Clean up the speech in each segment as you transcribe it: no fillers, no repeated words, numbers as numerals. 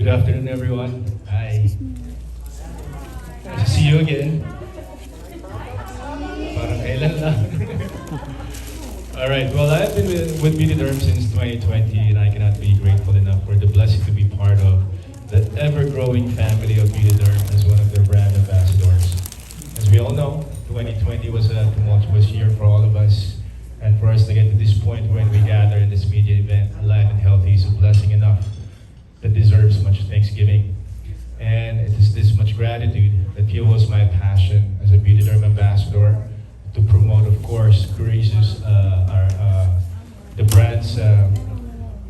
Good afternoon, everyone. Hi. Nice to see you again. Parang kailan lang. Alright, well, I've been with Beautederm since 2020, and I cannot be grateful enough for the blessing to be part of the ever-growing family of Beautederm as one of their brand ambassadors. As we all know, 2020 was a tumultuous year for all of us, and for us to get to this point when we gather in this media event alive and healthy is a blessing enough that deserves much thanksgiving. And it is this much gratitude that fuels my passion as a Beautederm ambassador to promote, of course, Courageous, the brand's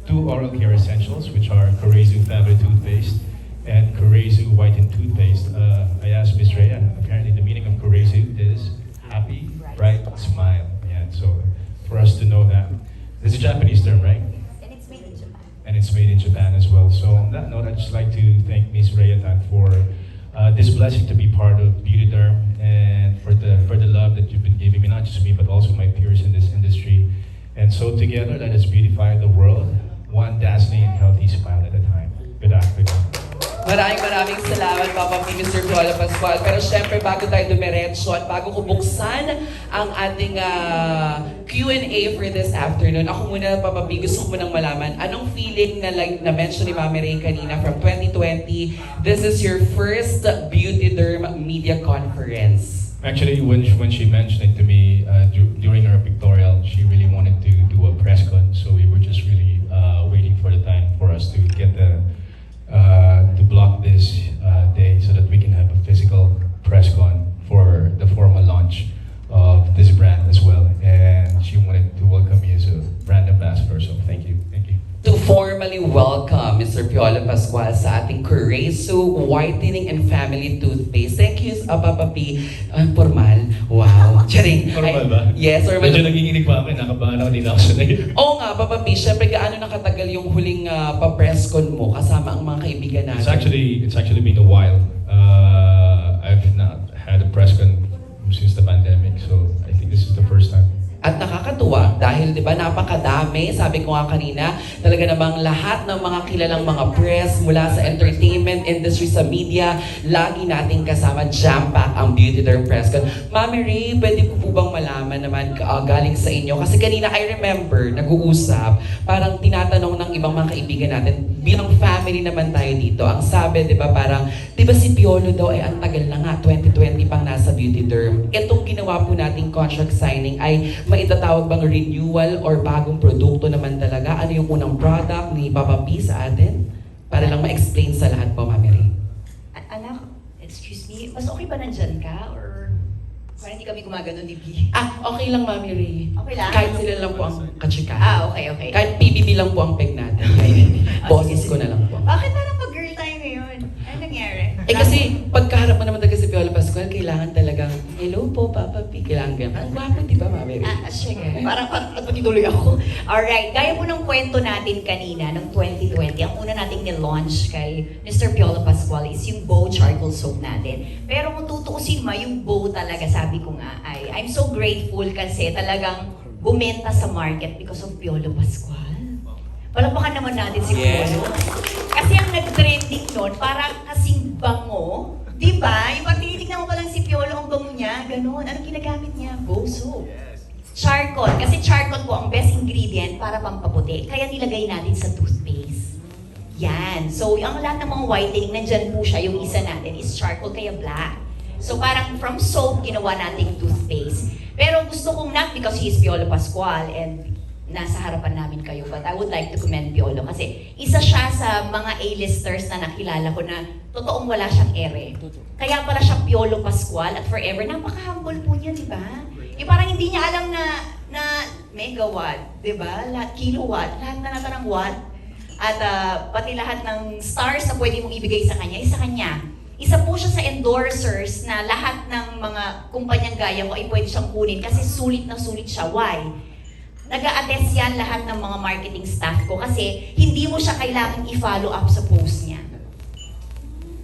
two oral care essentials, which are Courageous Family Toothpaste and Courageous Whitened Toothpaste. I asked Miss Rhea, apparently the meaning of Courageous is happy, bright, smile. Yeah, so for us to know that. It's a Japanese term, right? And it's made in Japan. And it's made in Japan as well. So on that note, I'd just like to thank Ms. Rayatan for this blessing to be part of Beautederm and for the love that you've been giving me, not just me, but also my peers in this industry. And so together, let us beautify the world, one dazzling and healthy smile at a time. Good afternoon. Maraming salamat, Papa P. Mr. PIOLO Pascual. Pero syempre, bago tayo dumiretso at bago ko buksan ang ating Q&A for this afternoon, ako muna, Papa P, gusto ko munang malaman, anong feeling na like na-mention ni Mami Ray kanina from 2020, this is your first Beautederm media conference. Actually, when she mentioned it to me during our pictorial, she really wanted to do a press con, so we were just really waiting for the time for us to get to block this day so that we can have a physical press con for the formal launch of this brand as well. And she wanted to welcome me as a brand ambassador, so thank you. Thank you. To formally welcome Mr. PIOLO Pascual sa ating Courageous Whitening and Family Toothpaste. Thank you, Papa P. Formal. Wow. Charing. Formal ba? Yes, formal. Medyo nanginginig pa ako, nakabahan ako, hindi na ako sanay. Oo nga, Papa P. Siyempre, gaano nakatagal yung huling pa-press con mo kasama ang mga kaibigan natin? It's actually been a while. I've not had a press con since the pandemic, so I think this is the first time. At nakakatuwa dahil 'di ba napakadami, sabi ko nga kanina, talaga namang lahat ng mga kilalang mga press mula sa entertainment industry, sa media, lagi nating kasama, jam-pack ang Beautederm press con. Mami Ray, pwede po bang malaman naman galing sa inyo? Kasi kanina I remember, nag-uusap, parang tinatanong ng ibang mga kaibigan natin, bilang family naman tayo dito, ang sabi 'di ba parang, 'di ba si Piolo daw ay ang tagal na nga, 2020 pang nasa Beautederm. Itong ginawa po nating contract signing ay maitatawag bang renewal or bagong produkto naman talaga? Ano yung unang product ni Papa P sa atin? Para lang ma-explain sa lahat po, Mami Ray. Anak, excuse me, mas okay ba nandyan ka? Or parang hindi kami gumagano ni B? Okay lang, Mami Ray. Okay lang? Kahit sila lang po ang katsika. Okay. Kahit PBB lang po ang peg natin. Boses ko na lang po. Bakit parang pag-girl tayo ngayon? Ano nangyari? Kasi pagkaharap mo naman talaga si Piolo Pascual, kailangan talagang, hello po, Papa P. Kailangan ganyan. Ang gwapo, di ba, Mami Ray? Sige. Parang patituloy ako. Alright, gaya po ng kwento natin kanina, ng 2020, ang una nating nilaunch kay Mr. Piolo Pascual is yung Bow Charcoal Soap natin. Pero kung tutuusin mo, yung Bow talaga, sabi ko nga, I'm so grateful kasi talagang bumenta sa market because of Piolo Pascual. Palakpakan naman natin si Piolo. Kasi ang nag-trending nun, parang kasing bango. Di ba? Yung pag tinitignan mo pa lang si Piolo, ang bango niya, ganun. Anong ginagamit niya? Bow soap. Charcoal. Kasi charcoal po ang best ingredient para pampaputi. Kaya nilagay natin sa toothpaste. Yan. So, ang lahat ng mga whitening, nandyan po siya. Yung isa natin is charcoal, kaya black. So, parang from soap, ginawa natin toothpaste. Pero gusto kong not because he is Piolo Pascual and nasa harapan namin kayo, but I would like to commend Piolo kasi isa siya sa mga A-listers na nakilala ko na totoong wala siyang ere. Kaya pala siya Piolo Pascual at forever, napaka-humble po niya, di ba? Yung parang hindi niya alam na megawatt, di ba? Lahat kilowatt, lahat na natarang watt. At pati lahat ng stars na pwede mong ibigay sa kanya, isa kanya. Isa po siya sa endorsers na lahat ng mga kumpanyang gaya ko ay pwede siyang kunin kasi sulit na sulit siya. Why? Nag-a-attest yan lahat ng mga marketing staff ko kasi hindi mo siya kailangang i-follow up sa post niya.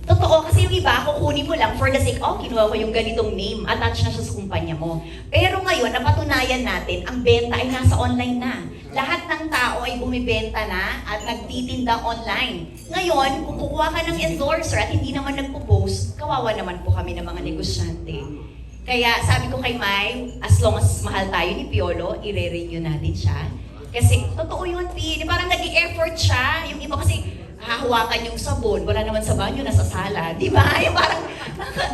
Totoo, kasi yung iba, kukunin mo lang for the sake, kinuha ko yung ganitong name, attach na siya sa kumpanya mo. Pero ngayon, napatunayan natin, ang benta ay nasa online na. Lahat ng tao ay bumibenta na at nagtitinda online. Ngayon, kung kukuha ka ng endorser at hindi naman nagpo-post, kawawa naman po kami ng mga negosyante. Kaya sabi ko kay Mai, as long as mahal tayo ni Piolo, i-renew natin siya. Kasi totoo yun, Pi. Parang nag-i-effort siya. Yung iba kasi, hahawakan yung sabon, wala naman sa banyo, nasa sala. Di ba? Yung parang,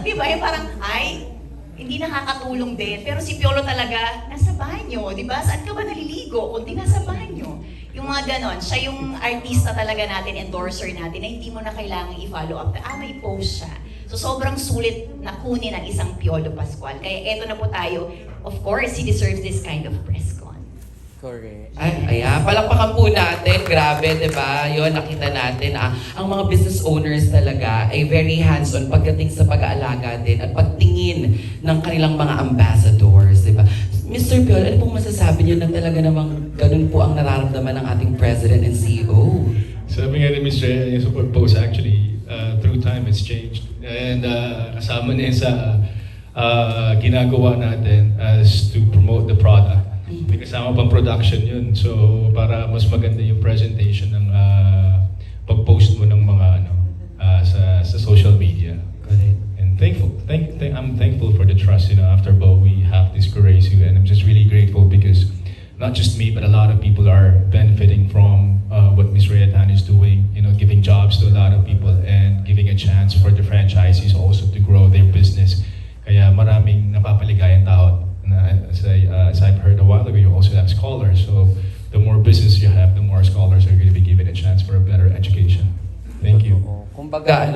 di ba? Yung parang, ay, hindi nakakatulong din. Pero si Piolo talaga, nasa banyo. Di ba? Saan ka ba naliligo? Kundi nasa banyo. Yung mga ganon. Siya yung artista talaga natin, endorser natin, na hindi mo na kailangan i-follow up. May post siya. So sobrang sulit na kunin ang isang Piolo Pascual. Kaya eto na po tayo. Of course, he deserves this kind of press con. Correct. Ay, ayan. Palakpakan po natin. Grabe, di ba? Yun, nakita natin. Ang mga business owners talaga ay very hands-on pagdating sa pag-aalaga din at pagtingin ng kanilang mga ambassadors, di ba? Mr. Piol, ano pong masasabi niyo na talaga namang ganun po ang nararamdaman ng ating President and CEO? Sabi nga ni Mr. yung support post actually, through time it's changed. And kasama niya sa ginagawa natin as to promote the product. May kasama pang production yun. So, para mas maganda yung presentation ng pag-post mo ng mga sa social media. Correct. And I'm thankful for the trust, after Bo, we have this Courageous, and I'm just really grateful because not just me, but a lot of people are benefiting from what Ms. Rayatan is doing, giving jobs to a lot of people and giving a chance for the franchisees also to grow their business. Kaya maraming napapaligayang tao. As I've heard a while ago, you also have scholars. So the more business you have, the more scholars are going to be given a chance for a better education. Thank you. Kumbaga,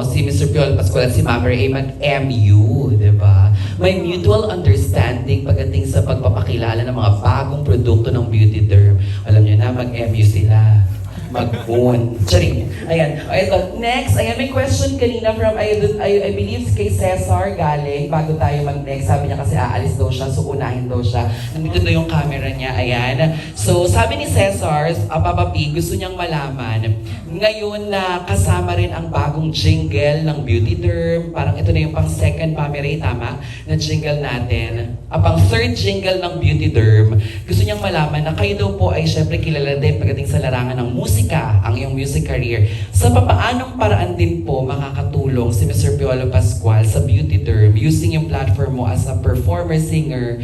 si Mr. Piolo Pascual at si Ma'am Ray ay mag-MU, di ba? May mutual understanding pagdating sa pagpapakilala ng mga bagong produkto ng Beautederm. Alam niyo na, mag-MU sila. Mag-own. Charing. Ayan. Ito. Next, ayan, may question kanina from, I believe, kay Cesar galing, bago tayo mag-next. Sabi niya kasi aalis daw siya, so unahin daw siya. Nandito daw yung camera niya. Ayan. So, sabi ni Cesar, Papa P, gusto niyang malaman, ngayon na kasama rin ang bagong jingle ng Beautederm, parang ito na yung pang second, Mami Ray, tama? Na jingle natin. Pang third jingle ng Beautederm, gusto niyang malaman na kayo daw po ay syempre kilala din pagdating sa larangan ng musika, ang iyong music career. Sa papaanong paraan din po makakatulong si Mr. Piolo Pascual sa Beautederm using yung platform mo as a performer, singer,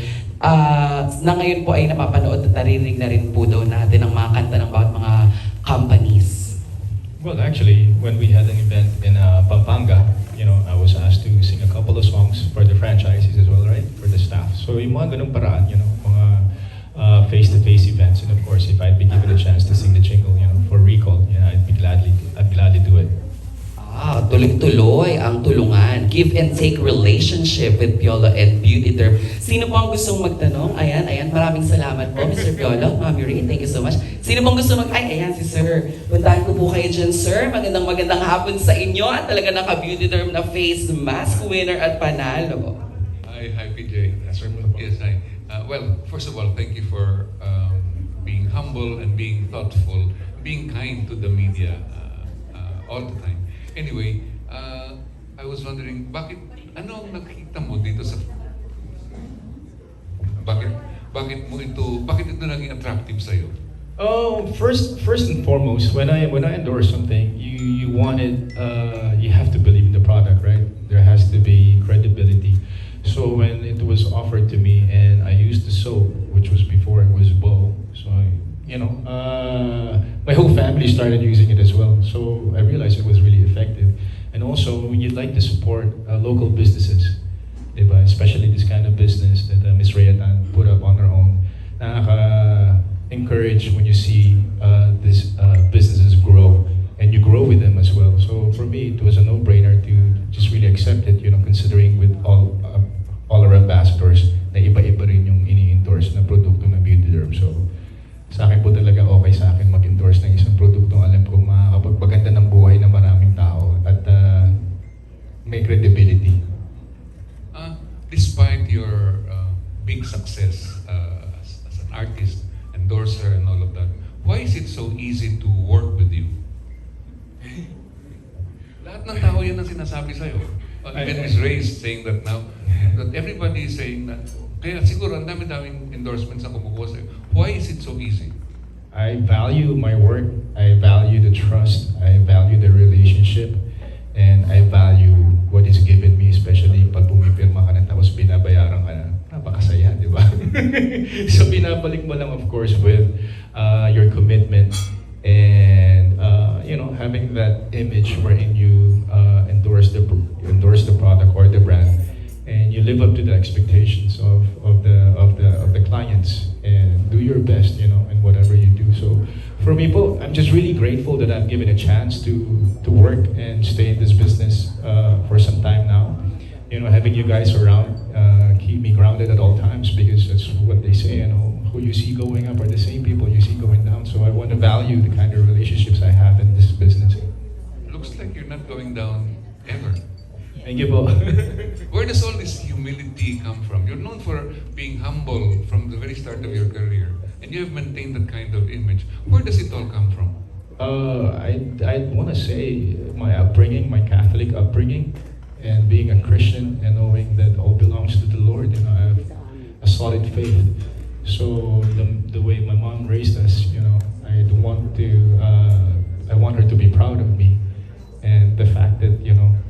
na ngayon po ay napapanood at naririnig na rin po daw natin ang mga kanta ng bawat mga companies. Well, actually, when we had an event in Pampanga, I was asked to sing a couple of songs for the franchises as well, right? For the staff. So yung mga ganung paraan, mga face-to-face events, and of course, if I'd be given a chance to sing the jingle, for recall, I'd gladly do it. Tuloy-tuloy ang tulungan. Give and take relationship with Piolo and Beautederm. Sino po ang gustong magtanong? Ayan, maraming salamat po, Mr. Piolo. Mami Ray, thank you so much. Sino pong gusto ayan si Sir. Puntahan ko po kayo dyan, Sir. Magandang hapon sa inyo at talaga naka-Beautederm na face mask winner at panalo. Hi, PJ. Yes, hi. Well, first of all, thank you for being humble and being thoughtful, being kind to the media all the time. Anyway, I was wondering, ano ang nakita mo dito sa... Bakit ito naging attractive sa'yo? First and foremost, when I endorse something, you have to believe in the product, right? There has to be credibility. So when it was offered to me and I used the soap, which was before it was Bo, so my whole family started using it as well. So I realized it was really effective. And also, you'd like to support local businesses, diba? Especially this kind of business that Ms. Rayatan put up on her own. Nakaka-encourage when you see these businesses grow, and you grow with them as well. So for me, it was a no-brainer to just really accept it, considering with all our ambassadors na iba-iba rin yung ini-endorse na produkto ng Beautederm. So sa akin po talaga okay sa akin mag-endorse ng isang produktong alam ko makakapagpaganda ng buhay ng maraming tao at may credibility. Despite your big success as an artist, endorser, and all of that, why is it so easy to work with you? Lahat ng tao yan ang sinasabi sa'yo. Even Ms. Ray is saying that now, that everybody is saying that, kaya siguro ang dami-daming endorsements ang kumukuha sa'yo. Why is it so easy? I value my work. I value the trust. I value the relationship. And I value what is given me, especially pag pumipirma ka na tapos binabayaran ka na. Napakasaya, di ba? So binabalik mo lang, of course, with your commitment and having that image wherein you endorse the product or the brand, and you live up to the expectations of the clients and do your best, in whatever you do. So for me po, I'm just really grateful that I'm given a chance to work and stay in this business for some time now. Having you guys around keep me grounded at all times, because that's what they say, who you see going up are the same people you see going down. So I want to value the kind of relationships I have in this business. Looks like you're not going down ever. Thank you po. Where does all this humility come from? You're known for being humble from the very start of your career, and you have maintained that kind of image. Where does it all come from? I want to say my upbringing, my Catholic upbringing, and being a Christian and knowing that all belongs to the Lord. I have a solid faith. So the way my mom raised us, I want her to be proud of me. And the fact that,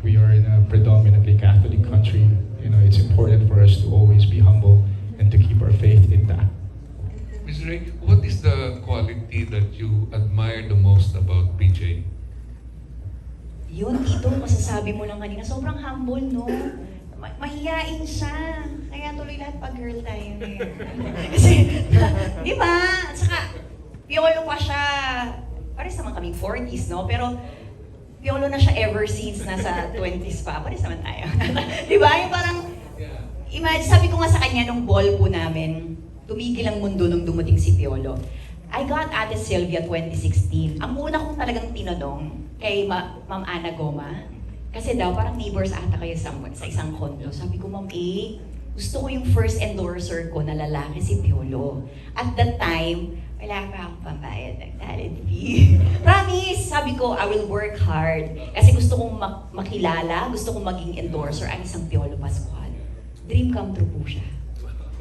we are in a predominantly Catholic country, it's important for us to always be humble and to keep our faith intact. Ms. Ray, what is the quality that you admire the most about PJ? Yun, Tito, masasabi mo lang kanina, sobrang humble, no? Mahiyain siya. Kaya tuloy lahat pag girl tayo ngayon. Kasi, di ba? At saka, piolo pa siya. Pares naman kaming 40s, no? Pero, piolo na siya ever since nasa 20s pa. Pares naman tayo. Di ba? Yung parang, imagine, sabi ko nga sa kanya nung ball po namin, tumigil ang mundo nung dumating si Piolo. I got Ate Sylvia 2016. Ang una kong talagang tinanong kay Ma'am Ana Goma, kasi daw parang neighbors ata kayo sa isang condo. Sabi ko, Ma'am gusto ko yung first endorser ko na lalaki si Piolo. At that time, wala pa akong pambayad ng talent fee. Promise! Sabi ko, I will work hard. Kasi gusto kong makilala, gusto kong maging endorser ang isang Piolo Pascual. Dream come true po siya.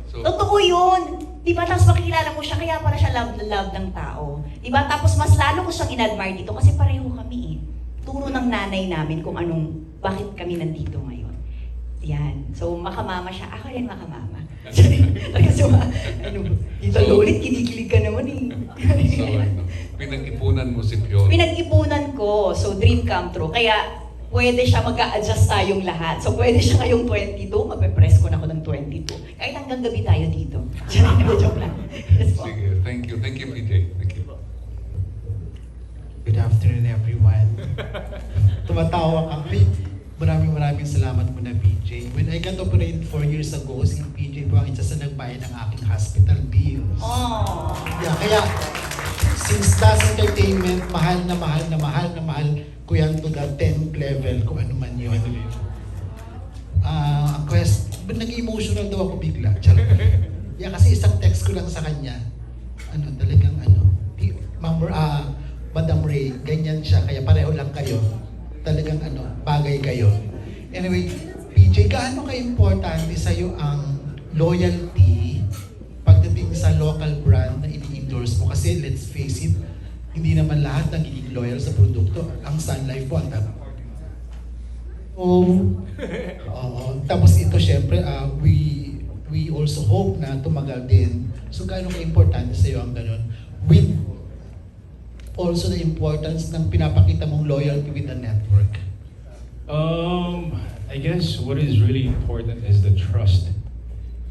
So, Totoo yun! Diba? Tapos makikilala mo siya, kaya pala siya love na love ng tao. Diba? Tapos mas lalo ko siyang in-admire dito kasi pareho kami Turo ng nanay namin kung bakit kami nandito ngayon. Yan. So, makamama siya. Ako rin makamama. Kasi dito ulit, kinikilig ka naman so pinag-ipunan mo si Piolo. Pinag-ipunan ko. So, dream come true. Kaya, pwede siya mag-a-adjust tayong lahat. So, pwede siya ngayong 22, magpe-press ko na ako ng 22. Kahit hanggang gabi tayo dito. Joke lang. Yes po. Sige, thank you. Thank you, PJ. Thank you. Good afternoon, everyone. Tumatawa kami. Maraming salamat muna, PJ. When I got operated 4 years ago, si PJ po ang isa sa nagbayad ng aking hospital bills. Oh. Yeah, kaya, since Das Entertainment, mahal ko yan to the 10th level, kung ano man yun. Nag-emotional daw ako bigla. Yeah, kasi isang text ko lang sa kanya. Madam Ray, ganyan siya, kaya pareho lang kayo. Talagang bagay kayo. Anyway, PJ, gaano ka-importante sa'yo ang loyalty pagdating sa local brand na ini-endorse mo? Kasi let's face it, hindi naman lahat nagiging loyal sa produkto. Ang Sun Life po, ang tapos ito, syempre, we also hope na tumagal din. So, gaano ka-importante sa'yo ang ganun? With also the importance ng pinapakita mong loyalty with the network. I guess what is really important is the trust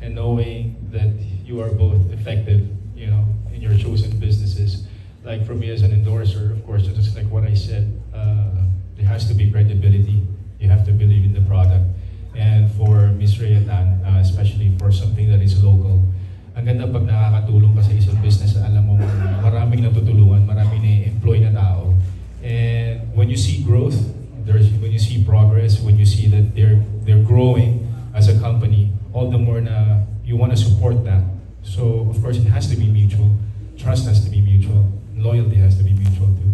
and knowing that you are both effective, in your chosen businesses. Like for me as an endorser, of course, just like what I said, there has to be credibility. You have to believe in the product. And for Ms. Rayatan, especially for something that is local, ang ganda pag nakakatulong ka sa isang business, alam mo maraming natutulungan, maraming na-employ na tao. And when you see growth, when you see progress, when you see that they're growing as a company, all the more na you want to support that. So of course it has to be mutual. Trust has to be mutual. Loyalty has to be mutual too.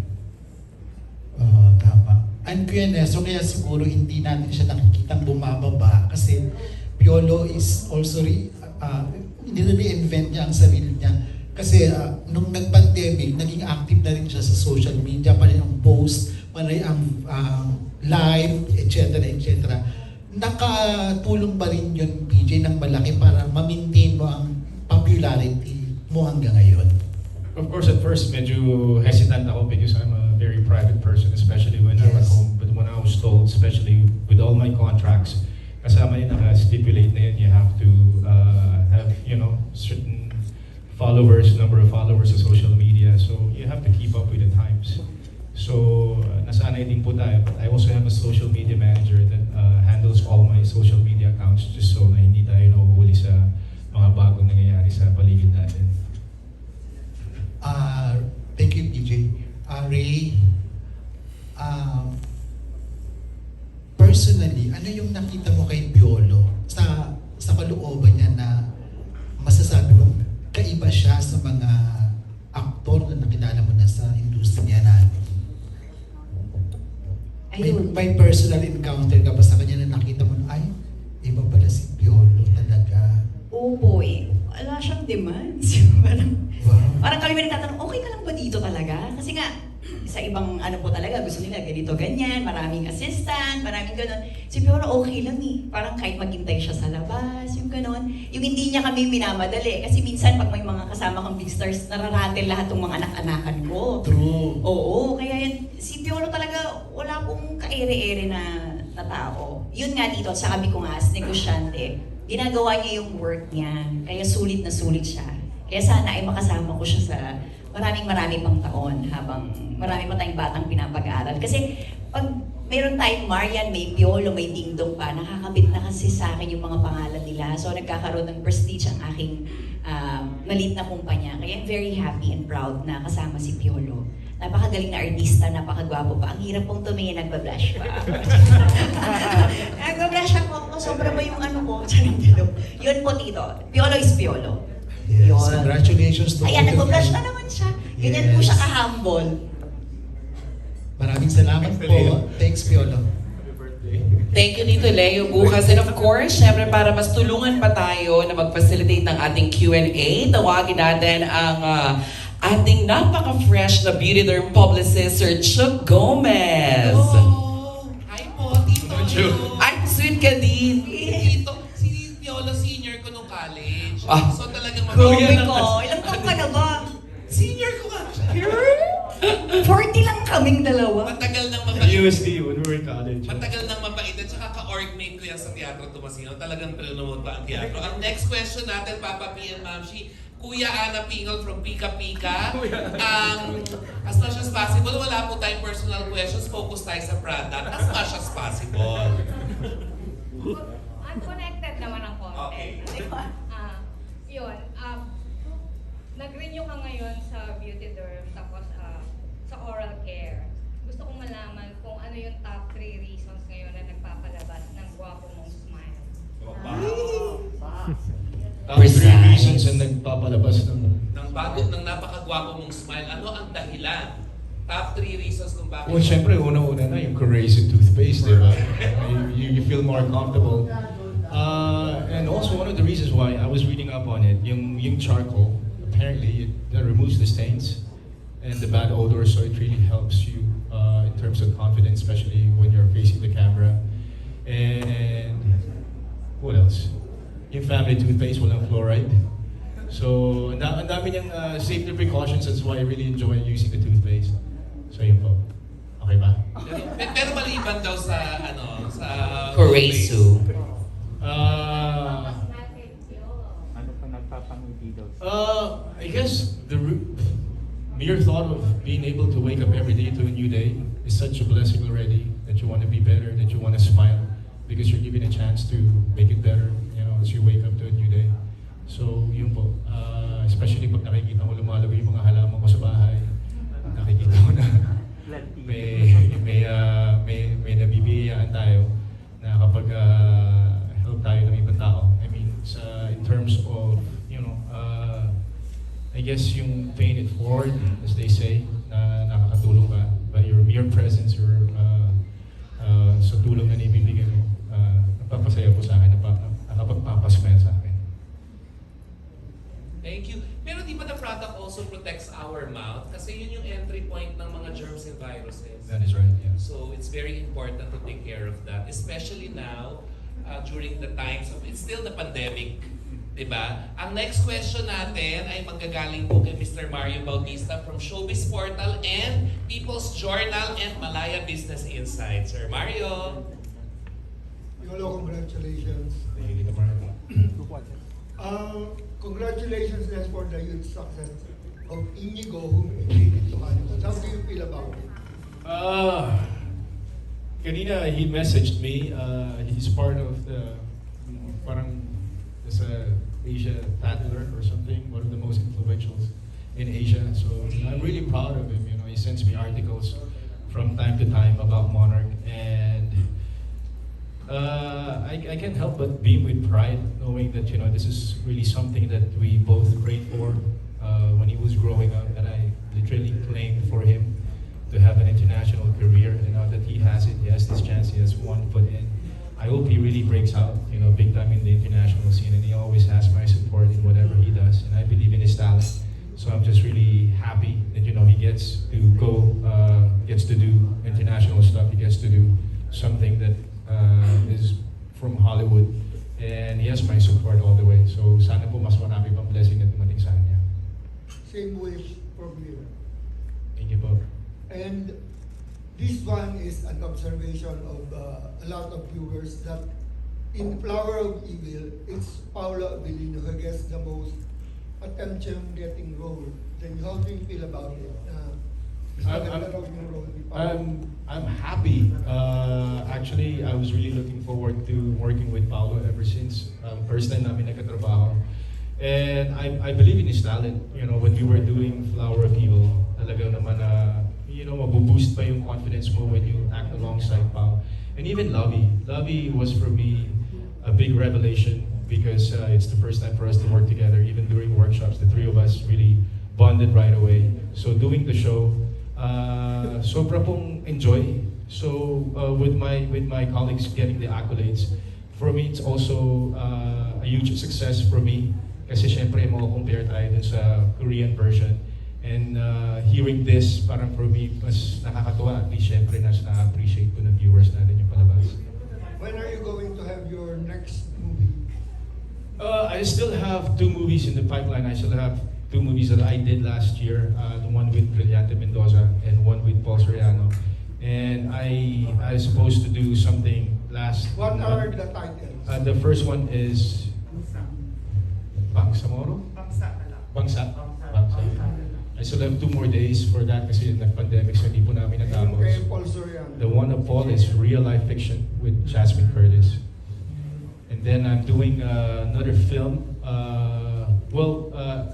Tama. And so kaya siguro hindi natin siya nakikitang bumababa kasi Piolo is also nire-reinvent niya ang sarili niya. Kasi nung nag-pandemic, naging active na rin siya sa social media, pa rin ang post, pa rin ang live, etc. etc. Nakatulong ba rin yun, PJ, ng malaki para ma-maintain mo ang popularity mo hanggang ngayon? Of course, at first, medyo hesitant ako because I'm a very private person, especially when I'm at Yes. home. But when I was told, especially with all my contracts, kasama yun naka-stipulate na yun, you have to have, certain followers, number of followers sa social media. So you have to keep up with the times. So nasanay din po tayo. But I also have a social media manager that handles all my social media accounts just so na hindi tayo nahuhuli sa mga bagong nangyayari sa paligid natin. Thank you, PJ. Ray, personally, ano yung nakita mo kay Piolo sa kalooban niya na masasabi mo kaiba siya sa mga aktor na nakilala mo na sa industriya natin? Ayun. May personal encounter ka ba sa kanya na nakita mo na, ay, iba pala si Piolo talaga? Oo eh. Wala siyang demands. Wow. Parang kami may nagtatanong, okay ka lang ba dito talaga? Kasi nga, sa ibang po talaga, gusto nila ganito, ganyan, maraming assistant, maraming ganon. Si Piolo okay lang eh. Parang kahit maghintay siya sa labas, yung ganon. Yung hindi niya kami minamadali. Kasi minsan, pag may mga kasama kang big stars, nararatel lahat ng mga anak-anakan ko. True. Oo, kaya yan, si Piolo talaga, wala pong kaere-ere na tao. Yun nga dito, at sabi ko nga, as negosyante, ginagawa niya yung work niya. Kaya sulit na sulit siya. Kaya sana ay makasama ko siya sa marami pang taon habang marami pa tayong batang pinapag-aaral. Kasi pag mayroon tayong Marian, may Piolo, may Dingdong pa, nakakabit na kasi sa akin yung mga pangalan nila. So nagkakaroon ng prestige ang aking maliit na kumpanya. Kaya I'm very happy and proud na kasama si Piolo. Napakagaling na artista, napakagwapo pa. Ang hirap pong tumingin, nagbablush pa. Nagbablush ako. Sobra ba yung ano ko? Yun po, Tito. Piolo is Piolo. Yes. Yun. Congratulations to Ayan, both of nag-blush you. na naman siya. Ganyan po siya ka-humble. Maraming salamat po. Thanks, Piolo. Thank you, Tito Leo, bukas. And of course, syempre para mas tulungan pa tayo na mag-facilitate ng ating Q&A, tawagin natin ang ating napaka-fresh na Beautederm publicist, Sir Chuck Gomez. Oh, hi po, Tito. Ay, sweet ka din. Tito, si Piolo senior ko nung college. Ah. So talagang Grabe ko. Ilang taon ka na ba? Senior ko nga siya. 40 lang kaming dalawa. Matagal nang Sa mabait. USD, when we were in college. Matagal nang mabait. At saka ka-org-mate ko yan sa Teatro Tomasino. Talagang pinanood pa ang teatro. Ang next question natin, Papa P and Mamshi, Kuya Ana Pingol from Pika Pika. As much as possible, wala po tayong personal questions. Focus tayo sa product. As much as possible. Unconnected naman ang content. Okay. Yun, nag-renew ka ngayon sa Beautederm, tapos sa oral care. Gusto kong malaman kung ano yung top 3 reasons ngayon na nagpapalabas ng gwapo mong smile. Top 3 reasons na nagpapalabas ng... Ng napakagwapo mong smile, ano ang dahilan? Top 3 reasons kung bakit. Well, syempre, una-una na yung Corazon toothpaste, di ba? You feel more comfortable. And also, one of the reasons why I was reading up on it, yung charcoal, apparently, it removes the stains and the bad odor, so it really helps you in terms of confidence, especially when you're facing the camera. And what else? Yung family toothpaste, walang fluoride. So, ang dami niyang safety precautions, that's why I really enjoy using the toothpaste. So, yun po. Okay ba? Pero maliban daw sa sa Corazon. Ano pa nagpapangiti daw? I guess the mere thought of being able to wake up every day to a new day is such a blessing already, that you want to be better, that you want to smile, because you're given a chance to make it better, as you wake up to a new day. So, yun po. Especially pag nakikita mo lumalago yung mga halaman ko sa bahay, nakikita mo na may nabibiyayaan tayo na kapag help tayo ng ibang tao. I mean, in terms of, I guess yung paying it forward, as they say, na nakakatulong ka by your mere presence or sa tulong na naibibigay mo, nagpapasaya po sa akin, nakapagpapasmile sa akin. Thank you. Pero di ba the product also protects our mouth? Kasi yun yung entry point ng mga germs and viruses. That is right, yeah. So it's very important to take care of that, especially now during the times of, it's still the pandemic, di ba? Ang next question natin ay manggagaling po kay Mr. Mario Bautista from Showbiz Portal and People's Journal and Malaya Business Insights. Sir Mario. Piolo, congratulations. Thank you, Mario. Congratulations then for the huge success of Inigo, whom it made it to Hollywood. How do you feel about it? Kanina, he messaged me. He's part of the, parang, there's a Asia Tatler or something, one of the most influential in Asia. So I'm really proud of him. He sends me articles from time to time about Monarch, and I can't help but beam with pride knowing that this is really something that we both prayed for when he was growing up, and I literally claimed for him to have an international career, and now that he has it, he has this chance, he has one foot in. I hope he really breaks out, big time in the international scene, and he always has my support in whatever he does, and I believe in his talent. So I'm just really happy that he gets to go, gets to do international stuff, he gets to do something that is from Hollywood, and he has my support all the way. So sana po mas marami pang blessing na dumating sa kanya. Same wish for me. Thank you po. And this one is an observation of a lot of viewers that in Flower of Evil, it's Paula Abilino who gets the most attention getting role. Then how do you feel about it? I'm happy. Actually, I was really looking forward to working with Paolo ever since first time namin nagkatrabaho. And I believe in his talent. When we were doing Flower of Evil, talaga naman mabuboost pa yung confidence mo when you act alongside Pao. And even Lovey. Lovey was for me a big revelation because it's the first time for us to work together. Even during workshops, the three of us really bonded right away. So doing the show, sobra pong enjoy. So with my colleagues getting the accolades, for me it's also a huge success for me kasi syempre compare tayo dun sa Korean version. And hearing this, parang for me, mas nakakatuwa. At least syempre na-appreciate ko ng viewers natin yung palabas. When are you going to have your next movie? I still have 2 movies in the pipeline. I still have 2 movies that I did last year, the one with Brillante Mendoza and one with Paul Soriano. And I was supposed to do something last. What are the titles? The first one is Bangsamoro? Bangsa. I still have 2 more days for that kasi nag-pandemic so hindi po namin natapos. Okay, Paul Soriano. The one of Paul is real life fiction with Jasmine Curtis. And then I'm doing another film.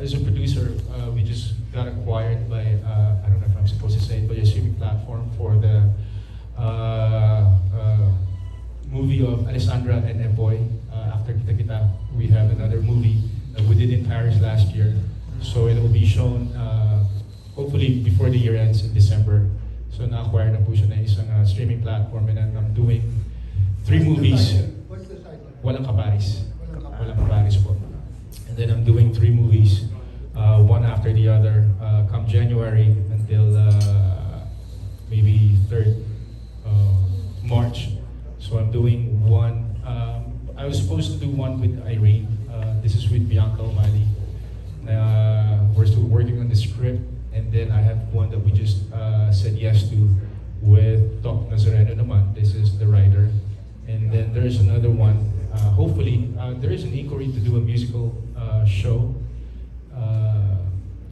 As a producer, we just got acquired by, I don't know if I'm supposed to say it, but a streaming platform for the movie of Alessandra and Emboy. After Kita Kita, we have another movie that we did in Paris last year. So it will be shown hopefully before the year ends in December. So na-acquire na po siya na isang streaming platform, and I'm doing 3 movies. What's the title? Walang Kaparis. Walang Kaparis po. And then I'm doing 3 movies, one after the other, come January until maybe 3rd March. So I'm doing one. I was supposed to do one with Irene. This is with Bianca O'Malley. We're still working on the script, and then I have one that we just said yes to with Doc Nazareno naman. This is the writer. And then there's another one. Hopefully, there is an inquiry to do a musical show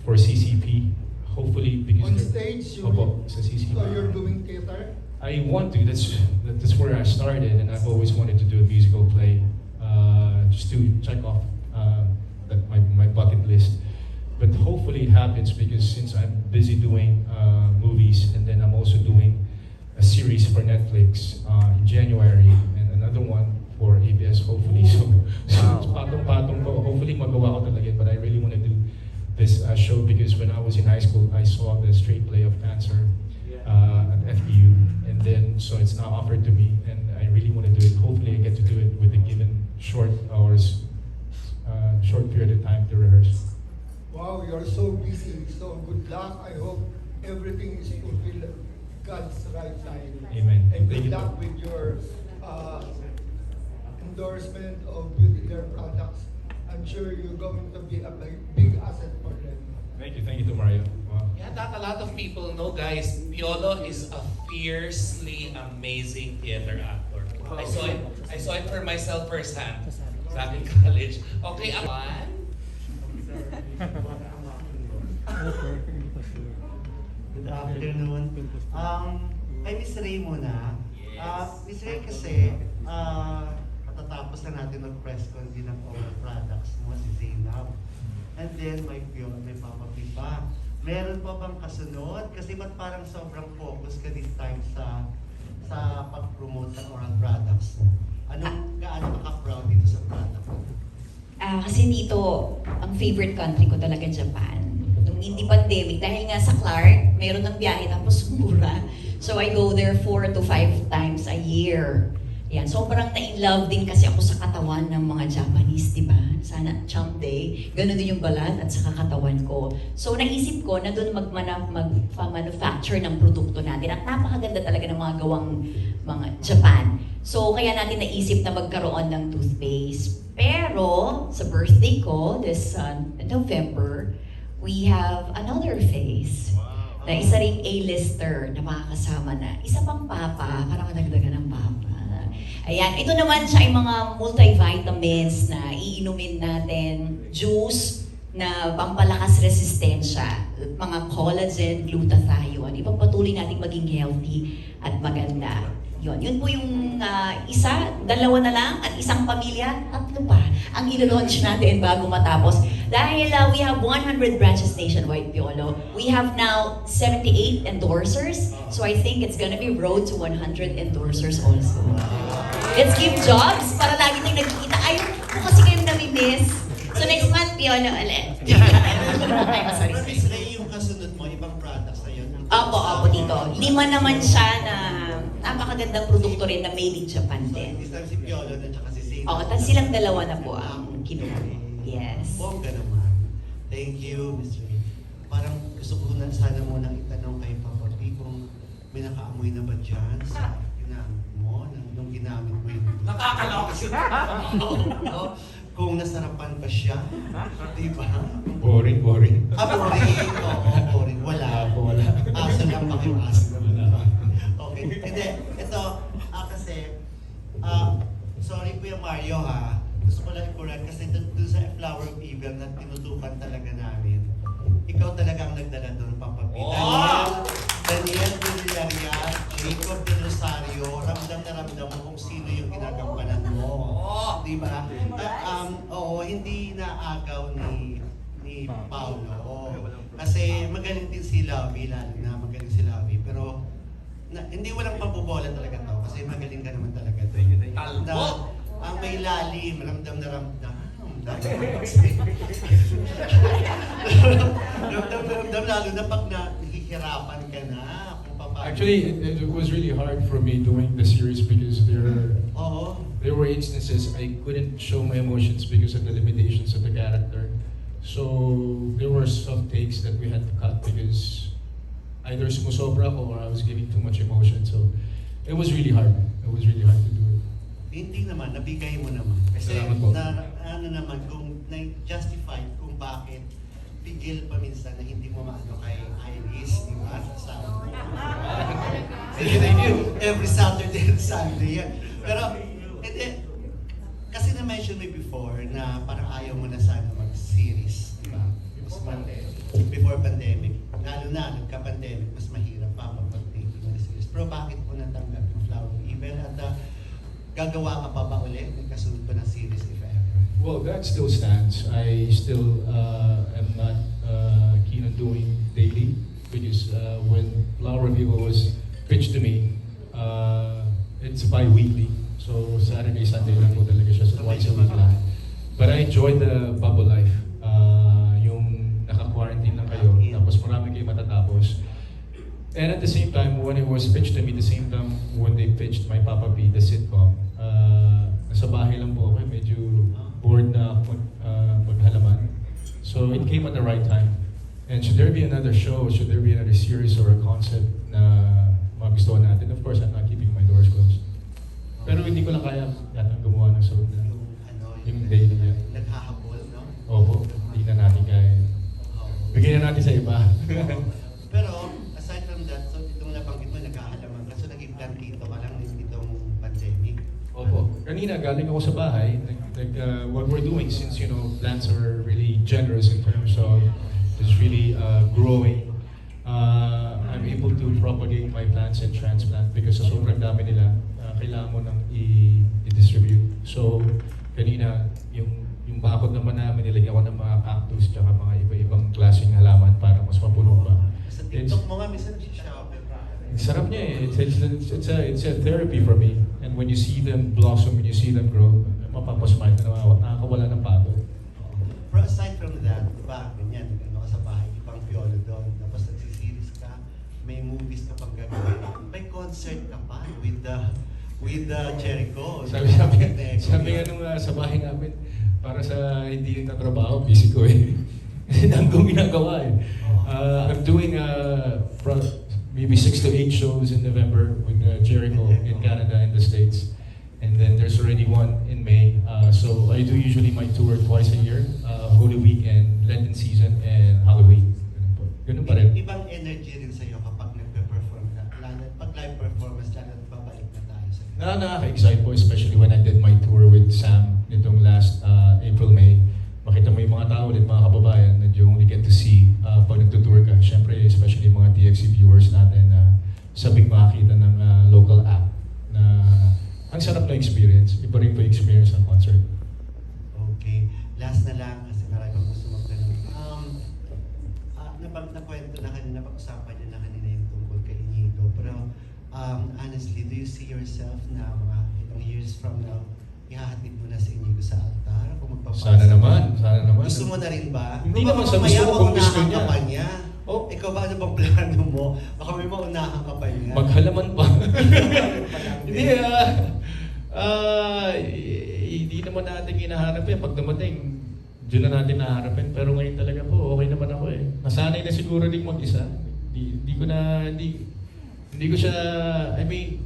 for CCP. Hopefully, because On stage, sa CCP. so you're doing theater? I want to. That's where I started, and I've always wanted to do a musical play, just to check off my bucket list. But hopefully it happens because since I'm busy doing movies, and then I'm also doing a series for Netflix in January, and another one for ABS hopefully. So patong-patong po. Hopefully magawa ko talaga. But I really want to do this show because when I was in high school, I saw the straight play of Cancer at FPU, and And then, so it's now offered to me, and I really want to do it. Hopefully I get to do it with a given short hours, short period of time to rehearse. Wow, you're so busy. So good luck. I hope everything is fulfilled at God's right time. Amen. And Thank good you. luck with your endorsement of Beautederm products. I'm sure you're going to be a big asset for them. Thank you to Mario. Wow. Yeah, that a lot of people know, guys. Piolo is a fiercely amazing theater actor. I saw it for myself firsthand back in college. Okay, one. Good afternoon. Kay Miss Ray muna. Miss Ray kasi, matatapos na natin mag-press con din ng Oral Products mo, si Zainab. And then, may Papa P pa. Meron pa bang kasunod? Kasi ba't parang sobrang focus ka this time sa pag-promote ng Oral Products mo? Gaano ka-proud dito sa product mo? Kasi dito, ang favorite country ko talaga Japan. Nung hindi pandemic, dahil nga sa Clark, meron ng biyahe tapos mura. So I go there 4 to 5 times a year. Yan, sobrang na-in-love din kasi ako sa katawan ng mga Japanese, di ba? Sana champ day, gano'n din yung balat at sa katawan ko. So naisip ko na doon mag-manufacture ng produkto natin at napakaganda talaga ng mga gawang mga Japan. So kaya natin naisip na magkaroon ng toothpaste. Pero sa birthday ko, this November, we have another face. Na isa ring A-lister na makakasama na. Isa pang papa, parang nadagdagan ng papa. Ayan, ito naman siya ay mga multivitamins na iinumin natin, juice na pampalakas resistensya, mga collagen, glutathione, ipagpatuloy natin maging healthy at maganda. Yun po yung isa, dalawa na lang, at isang pamilya, tatlo pa ang ilo-launch natin bago matapos. Dahil we have 100 branches nationwide, Piolo. We have now 78 endorsers, so I think it's gonna be road to 100 endorsers also. Let's give jobs para lagi tayong nagkikita. Ayaw ko kasi kayong nami-miss. So next month, Piolo ulit. Ay, sorry. Pero Miss Ray, yung kasunod mo, ibang products na yun? Opo, dito. 5 naman siya na napakagandang produkto rin na made in Japan din. This time si Piolo at saka si Zainab. Oo, tapos silang dalawa na po ang kinuha. Yes. Bongga naman. Thank you, Miss Ray. Parang gusto ko na sana munang itanong kay Papa P kung may nakaamoy na ba dyan sa ginamit mo, nung ginamit mo yung... Nakakalok siya. Kung nasarapan ba siya, di ba? Boring. Boring. Oo, boring. Wala. Aso lang pakiaso. Okay. Hindi. Ito, kasi, sorry Kuya Mario ha. Gusto ko lang i-correct kasi doon sa Flower of Evil na tinutukan talaga namin. Ikaw talaga ang nagdala doon, Papa P. Daniel Villarreal, Jacob de Rosario, ramdam na ramdam mo kung sino yung ginagampanan mo. Di ba? Oo, hindi naagaw ni Paolo. Kasi magaling din si Lovie, lalo na magaling si Lovie. Pero hindi walang pabubola talaga to kasi magaling ka naman talaga. Talbot! Ang may lalim, ramdam na ramdam. Ramdam lalo na pag nahihirapan ka na. Kung paano. Actually, it was really hard for me doing the series because there were instances I couldn't show my emotions because of the limitations of the character. So there were some takes that we had to cut because either sumusobra ko or I was giving too much emotion. So it was really hard. It was really hard to do it. Hindi naman, nabigay mo naman. Kasi Salamat po. naman, kung na-justify kung bakit pigil pa minsan na hindi mo maano kay Iris, di ba? Sa every Saturday and Sunday yan. Pero, hindi, kasi na-mention mo before na parang ayaw mo na sana mag-series, di ba? Before pandemic. Lalo na, nagka-pandemic, mas mahirap pa pag-taping ng series. Pero bakit mo natanggap yung Flower of Evil at gagawa ka pa ba ulit? May kasunod pa ng series if ever? Well, that still stands. I still am not keen on doing daily because when Flower of Evil was pitched to me, it's bi-weekly. So Saturday, Sunday lang po talaga siya. So once a week lang. But I enjoy the bubble life. Yung naka-quarantine lang kayo, tapos marami kayo matatapos. And at the same time, when it was pitched to me, the same time when they pitched My Papa P, the sitcom, nasa bahay lang po ako, medyo bored na ako maghalaman. So it came at the right time. And should there be another show, should there be another series or a concept na magustuhan natin, of course, I'm not keeping my doors closed. Pero hindi ko lang kaya yatang gumawa ng show na yung daily niya. Naghahabol, no? Opo, hindi na natin kaya. Bigyan na natin sa iba. Pero, aside from that, so itong nabanggit mo, nagkahalaman ka, so naging plantito ka lang itong pandemic. Opo. Kanina, galing ako sa bahay. What we're doing, since, plants are really generous in terms of just really growing, I'm able to propagate my plants and transplant because sa sobrang dami nila, kailangan mo nang i-distribute. So, kanina, yung bakod naman namin, nilagyan ko ng mga cactus tsaka mga iba-ibang klaseng halaman para mas mapuno pa. Sa TikTok mo nga, minsan nagsishopper. Sarap niya eh. It's a therapy for me. And when you see them blossom, when you see them grow, mapapasmile ka na nakakawala ng pagod. Pero aside from that, diba, ganyan, ano ka sa bahay, ibang piolo doon, tapos nagsiseries ka, may movies ka pang gagawin, may concert ka pa with the Jericho. Sabi nga nung sa bahay namin, para sa hindi na trabaho, busy ko eh. Kasi dami kong ginagawa eh. I'm doing maybe 6 to 8 shows in November with Jericho in Canada and the States. And then there's already one in May. So I do usually my tour twice a year, Holy Week and Lenten season and Halloween. Ganun pa rin. Ibang energy rin sa'yo kapag nagpe-perform ka. Pag live performance, lalo babalik na tayo sa Nakaka-excite po, especially when I did my tour with Sam nitong last April-May. Makita mo yung mga tao ulit, mga kababayan, that you only get to see pag nagtutour ka. Siyempre, especially mga TXC viewers natin na sabing makakita ng local act na ang sarap na experience. Iba rin po yung experience ng concert. Okay. Last na lang, kasi marami pang gusto magtanong. Nakwento na kanina, pag-usapan niyo na kanina yung tungkol kay Inigo. Pero honestly, do you see yourself na mga ilang years from now, ihahatid mo na si Inigo sa altar? Kung magpapasa? Sana naman. Gusto mo na rin ba? Hindi naman sa gusto ko kung gusto niya. Ka pa niya. Oh, ikaw ba, ano bang plano mo? Baka may maunahan ka pa niya. Maghalaman pa. Hindi hindi naman natin hinahanap eh. Pag dumating, dyan na natin naharapin. Pero ngayon talaga po, okay naman ako eh. Nasanay na siguro din mag-isa. Hindi ko siya, I mean,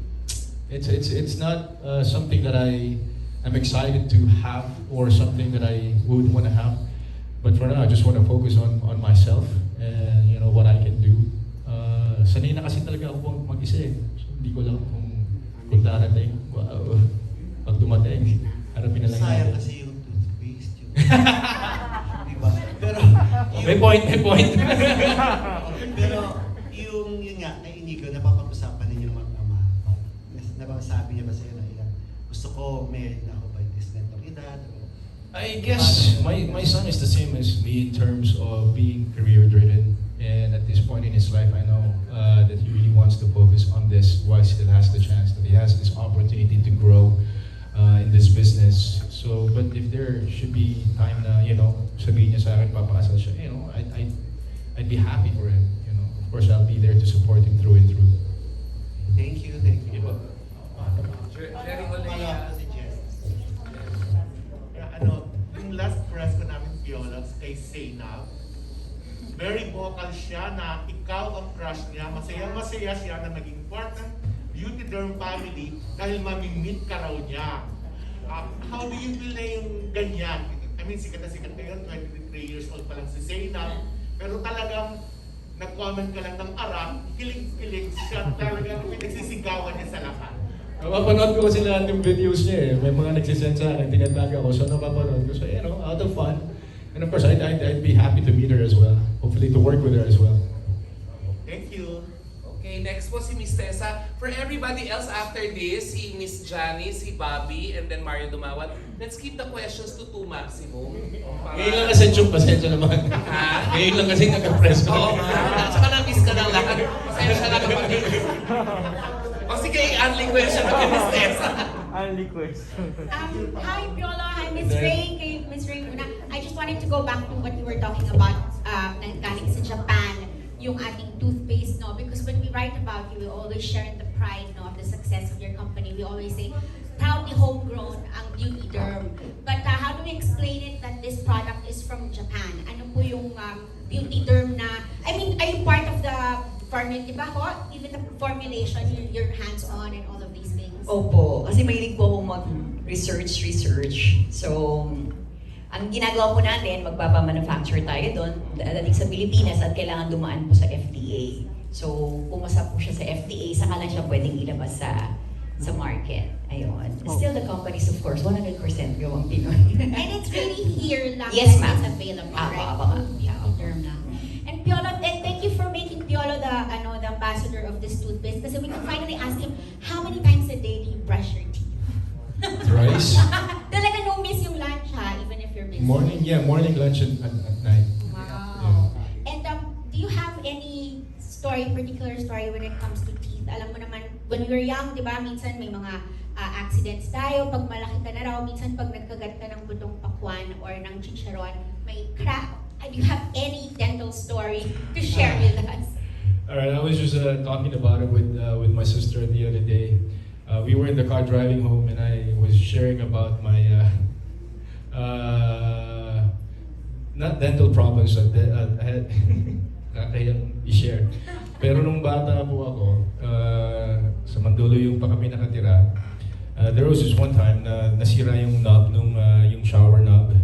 it's not something that I'm excited to have or something that I would want to have. But for now, I just want to focus on myself and what I can do. Sanay na kasi talaga ako mag-isa eh. So, hindi ko lang kung darating. Wow. Pag dumating, harapin na lang sayang natin. kasi yung toothpaste. Diba? Pero, May point. pero yung nga, kay Inigo, napapag-usapan ninyo ng mag-ama. Napasabi niya ba sa'yo na ilan? Gusto ko, married na ako by this netong edad. I guess my son is the same as me in terms of being career driven, and at this point in his life, I know that he really wants to focus on this while he still has the chance, that he has this opportunity to grow in this business. So, but if there should be time na sabihin niya sa akin, papakasal siya, I'd be happy for him. Of course, I'll be there to support him through and through. Thank you. Follow-up si Jess. Yung last press ko namin, Piolo, kay Zainab, very vocal siya na ikaw ang crush niya. Masaya siya na naging part ng Beautederm family dahil mamimit ka raw niya. How do you feel na yung ganyan? I mean, sikat na sikat ngayon, 23 years old pa lang si Zainab, pero talagang nag-comment ka lang ng arang, kilig-kilig siya, talagang pinagsisigawan niya sa lahat. Napapanood ko kasi lahat yung videos niya eh. May mga nagsisend sa akin, tinatag ako. So napapanood ko. So out of fun. And of course, I'd be happy to meet her as well. Hopefully to work with her as well. Thank you. Okay, next po si Miss Tessa. For everybody else after this, si Miss Janice, si Bobby, and then Mario Dumawan, let's keep the questions to 2 maximum. Ngayon lang kasi yung pasensya naman. Ha? Ngayon lang kasi nag-press ko. Oo nga. Tsaka na-miss ka ng lahat. Pasensya na kapag o sige, only question na kay Miss Tessa. Only question. Hi, Piolo. Hi, Miss Ray. Kay Miss Ray muna. I just wanted to go back to what you were talking about galing sa Japan. yung ating toothpaste, no? Because when we write about you, we always share the pride, no, of the success of your company. We always say, proudly homegrown ang Beautederm. But how do we explain it that this product is from Japan? Ano po yung Beautederm na, I mean, are you part of the formula, di ba ho? Even the formulation, you're hands-on and all of these things? Opo, kasi mahilig po akong mag-research. So, ang ginagawa po natin, magpapamanufacture tayo doon, dadating sa Pilipinas at kailangan dumaan po sa FDA. So, pumasa po siya sa FDA, saka lang siya pwedeng ilabas sa market. Ayun. Still the companies, of course, 100% gawang Pinoy. And it's really here lang Yes, that ma'am. it's available, right? Apo, ma'am. Beautederm lang. And Piolo, thank you for making Piolo the ambassador of this toothpaste. Kasi we can finally ask him, how many times a day do you brush your teeth? Thrice. Talaga no miss yung lunch ha, even if you're busy. Morning, lunch, and at night. Wow. And do you have any particular story when it comes to teeth? Alam mo naman, when we were young, di ba, minsan may mga accidents tayo. Pag malaki ka na raw, minsan pag nagkagat ka ng butong pakwan or ng chicharon, may crack. Do you have any dental story to share with us? Alright, I was just talking about it with my sister the other day. We were in the car driving home and I was sharing about my not dental problems that I had kakayang i-share. Pero nung bata po ako, sa Mandaluyong pa kami nakatira, there was this one time na nasira yung knob yung shower knob.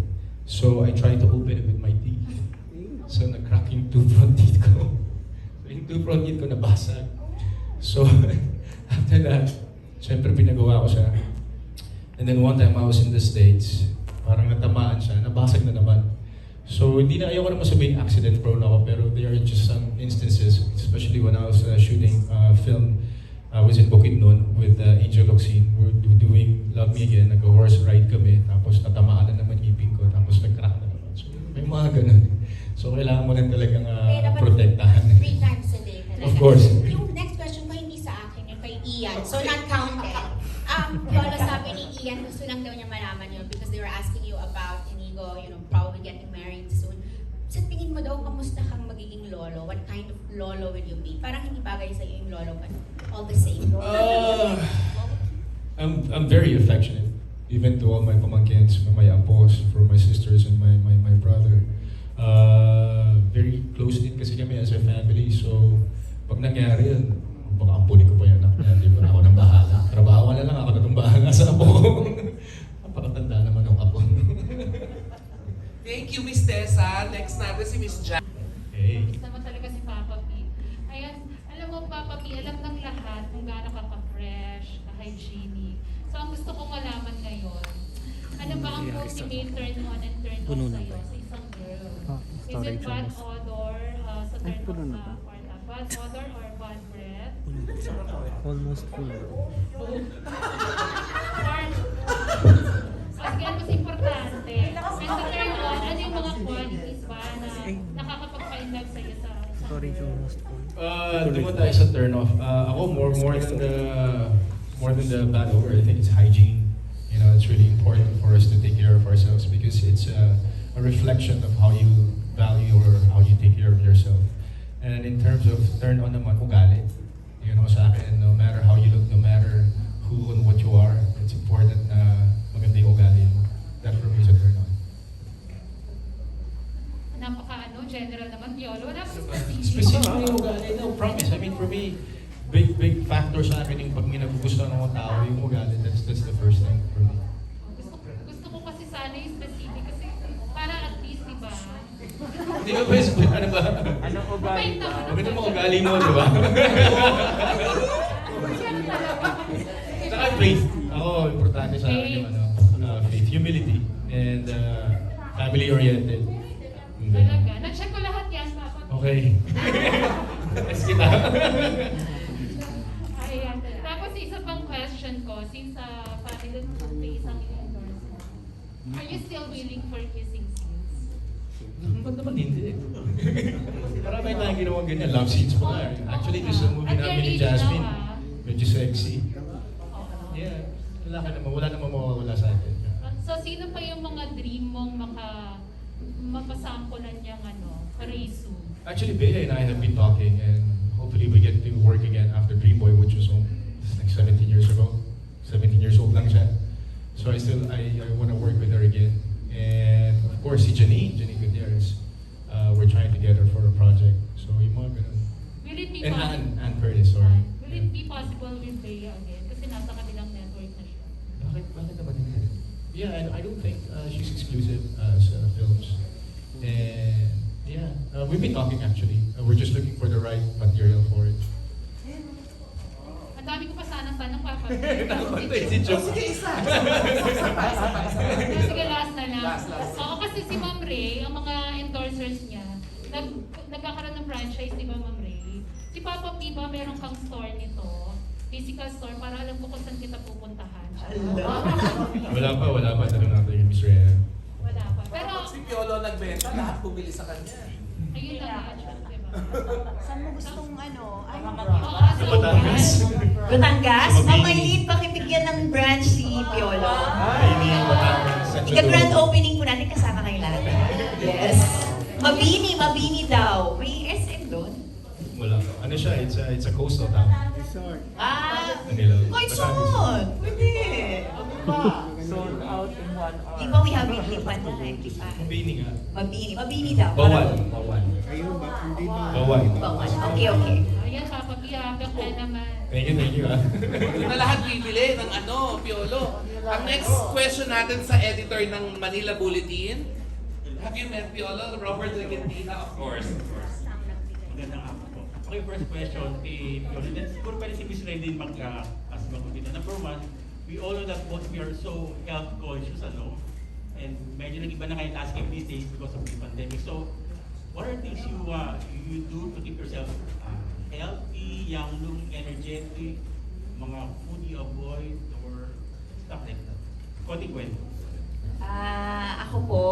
So I tried to open it with my teeth. So nag-crack yung two front teeth ko. So yung two front teeth ko nabasag. So after that, syempre pinagawa ko siya. And then one time I was in the States, parang natamaan siya, nabasag na naman. So hindi na, ayoko naman sabihin accident prone ako, pero there are just some instances, especially when I was shooting film. I was in Bukidnon with Angel Oxine. We're doing Love Me Again, nag-horse ride kami, tapos natamaan na naman ipin ko, tapos nag-crack na naman. So may mga ganun. So kailangan mo rin talagang protektahan. 3 times a day. Of course. Yung next question ko hindi sa akin, yung kay Ian. So not counted. Piolo, sabi ni Ian, gusto lang daw niya malaman yun because they were asking you about Inigo, probably getting married soon. Sa tingin mo daw, kamusta kang magiging lolo? What kind of lolo will you be? Parang hindi bagay sa iyo yung lolo, but all the same. I'm very affectionate, even to all my pamangkins, my apos, for my sisters and my brother. Very close din kasi kami as a family, so pag nangyari yun, baka ampunin ko pa yung anak niya, di ba? Ako nang bahala. Trabaho na lang, ako na itong bahala sa apo ko. Napakatanda naman ng apo. Thank you, Miss Tessa. Next natin si Miss Jack. Hey. Gusto mo talaga si Papa P. Ayan, alam mo Papa P, alam ng lahat kung gaano ka ka-fresh, ka-hygienic. So ang gusto kong malaman ngayon, ano ba ang ultimate turn on and turn off sa'yo sa isang girl? Is it bad odor sa turn off bad odor or bad breath? Almost full. Sige, ano mas importante? And sa turn on, ano yung mga qualities ba na nakakapagpa-inlog sa'yo sa Storage almost full. Tungkol tayo sa turn off. Ako more than the bad odor, I think it's hygiene. It's really important for us to take care of ourselves because it's a reflection of how you value or how you take care of yourself. And in terms of turn on naman, ugali. Sa akin, no matter how you look, no matter who and what you are, it's important na maganda yung ugali mo. That for me is a turn on. general naman, Piolo. Wala pa specific. Specifically yung ugali, no, promise. I mean, for me, big factor sa akin yung pag may nagugustuhan ng mga tao, yung ugali, that's the first thing for me. Gusto ko kasi sana yung specific kasi para at least, di ba? Hindi ba best, ano ba? Anong ugali ba? Maganda mo ugali mo, di ba? Saka faith. Ako, importante sa akin yung faith, humility, and family-oriented. Talaga. Na-check ko lahat yan, Papa. Okay. Let's kita. Ayan. Tapos isa pang question ko, since family face ang endorse mo, are you still willing for kissing scenes? Ba't naman hindi? Marami tayong ginawa ganyan. Love scenes pa nga. Actually, just sa movie namin ni Jasmine, medyo sexy. Yeah. Wala namang mawawala sa atin. So, sino pa yung mga dream mong mapasampulan niyang Karisu? Actually, Bea and I have been talking, and hopefully we get to work again after Dream Boy, which was like 17 years ago. 17 years old lang siya. So I want to work with her again. And of course, si Janine Gutierrez, we're trying to get her for a project. So yung mga ganun. Will it be And possible? Ann Curtis, sorry. Will it be possible with Bea again? Kasi nasa kabilang network na siya. Bakit naman hindi? Yeah, I don't think she's exclusive sa films. And yeah, we've been talking actually. We're just looking for the right material for it. Ang dami ko pa sanang tanong, Papa. Si Joe. Sige, isa. Sige, last na lang. Oo, kasi si Ma'am Ray, ang mga endorsers niya, nagkakaroon ng franchise, di ba, Ma'am Ray? Si Papa P ba, meron kang store nito? Physical store, para alam ko kung saan kita pupuntahan. Wala pa. Tanong natin yung Miss Rhea. Wala pa. Pero, Si Piolo nagbenta, lahat bumili sa kanya. ayun na nga, di ba? Saan mo gustong ano? Oo, so, Batangas. Batangas? Mabini. Mamalit, pakibigyan ng branch si Piolo. Hindi yung Batangas. The-grand opening po natin kasama kayo lahat. Yes. Mabini daw. May SM doon? Wala. Ano siya? It's a coastal town. Manila. Kahit saan. Pwede. Sold out in 1 hour. Di ba we have it lipan na eh? Lipan. Mabini nga. Mabini daw. Bawan. Bawan. Okay. Ayan, Papa P, happy ka naman. Thank you ah. Hindi na lahat bibili ng Piolo. Ang next question natin sa editor ng Manila Bulletin. Have you met Piolo? Robert Regentina, of course. Magandang hapon po. Okay, first question, Piolo, then siguro pwede si Miss Ray din mag-asma ko dito. Number one, we all know that both we are so health conscious, and medyo nag-iba na kayo landscape these days because of the pandemic. So, what are things you do to keep yourself healthy, young, energetic, mga food you avoid, or stuff like that? Konting kwento. Ako po,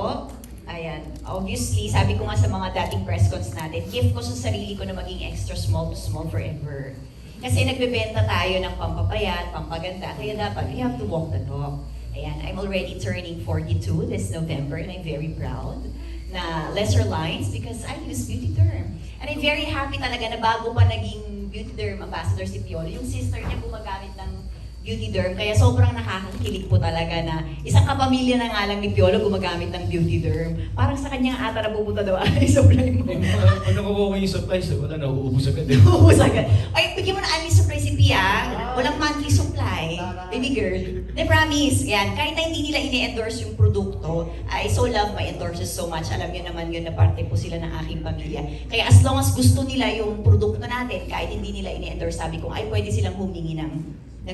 ayan, obviously, sabi ko nga sa mga dating press cons natin, gift ko sa sarili ko na maging extra small to small forever. Kasi nagbebenta tayo ng pampapayat, pampaganda, kaya dapat we have to walk the talk. Ayan, I'm already turning 42 this November and I'm very proud na lesser lines because I use Beautederm. And I'm very happy talaga na bago pa naging Beautederm ambassador si Piolo, yung sister niya gumagamit ng Beautederm, kaya sobrang nakakakilig po talaga na isang kapamilya na nga lang ni Piolo gumagamit ng Beautederm. Parang sa kanya ata na pupunta daw ay supply mo. Pag nakukuha ko yung supplies, wala na, uuubos agad. Uubos agad. Ay, bigyan mo na unli supply si Pia. Walang monthly supply. Baby girl. De promise. Yan. Kahit na hindi nila ini-endorse yung produkto, I so love my endorsers so much. Alam niyo naman yun na parte po sila ng aking pamilya. Kaya as long as gusto nila yung produkto natin, kahit hindi nila ini-endorse, sabi ko, ay pwede silang humingi ng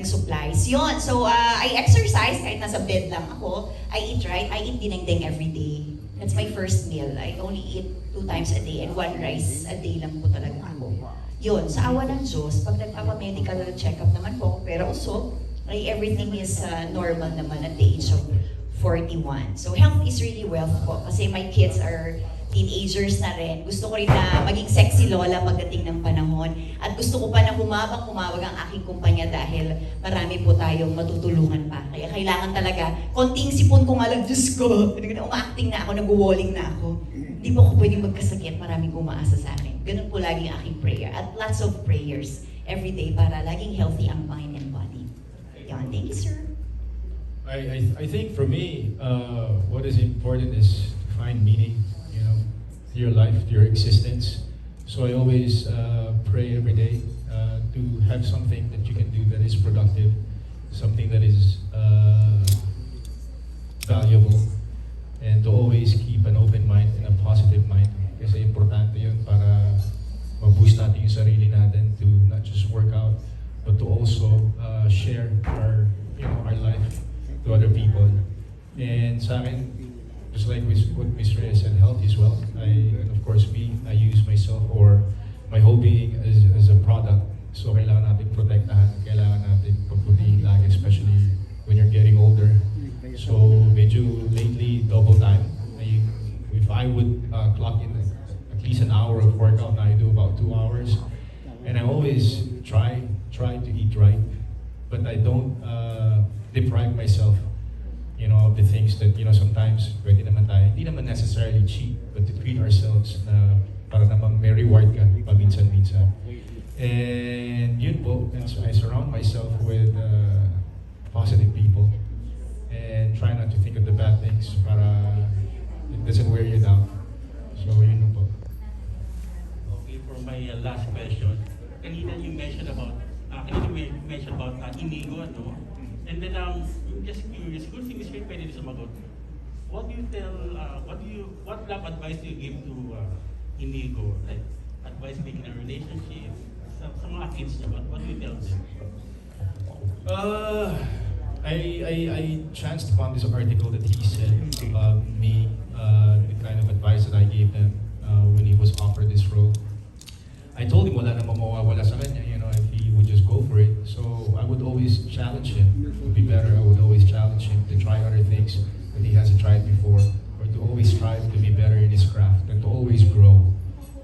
supplies. Yun. So, I exercise kahit nasa bed lang ako. I eat right. I eat dinengdeng every day. That's my first meal. I only eat 2 times a day and 1 rice a day lang po talaga ako. Yun. Sa awa ng Diyos, pag nagpapa-medical check-up naman po, pero also, everything is normal naman at the age of 41. So, health is really wealth po. Kasi my kids are teenagers na rin. Gusto ko rin na maging sexy lola pagdating ng panahon. At gusto ko pa na humawag ang aking kumpanya dahil marami po tayong matutulungan pa. Kaya kailangan talaga, konting sipon ko nga lang, Diyos ko, uma-acting na ako, nag-walling na ako. Hindi po ako pwedeng magkasakit, maraming umaasa sa akin. Ganun po lagi ang aking prayer. At lots of prayers every day para laging healthy ang mind and body. Yan. Thank you, sir. I think for me, what is important is to find meaning, to your life, to your existence. So I always pray every day to have something that you can do that is productive, something that is valuable, and to always keep an open mind and a positive mind. Kasi importante yun para ma-boost natin yung sarili natin to not just work out, but to also share our life to other people. And sa akin, just like what Ms. Reyes said, health is wealth. And of course, I use myself or my whole being as a product. So kailangan natin protektahan, kailangan natin pagputihin lagi, especially when you're getting older. So medyo lately, double time. If I would clock in at least an hour of workout, now I do about 2 hours. And I always try to eat right, but I don't deprive myself of the things that, sometimes pwede naman tayo, hindi naman necessarily cheat, but to treat ourselves na para naman may reward ka paminsan-minsan. And yun po, and so I surround myself with positive people and try not to think of the bad things para it doesn't wear you down. So yun po. Okay, for my last question, kanina you mentioned about Inigo, no? And then I'm just curious, siguro si Miss Ray pwede din sumagot. What do you tell, what love advice do you give to Inigo? Like, advice making a relationship, sa mga kids niya, what do you tell them? I chanced upon this article that he said about me, the kind of advice that I gave him when he was offered this role. I told him wala namang mawawala sa kanya, you know, if he would just go for it. So I would always challenge him to be better. I would always challenge him to try other things that he hasn't tried before, or to always strive to be better in his craft, and to always grow,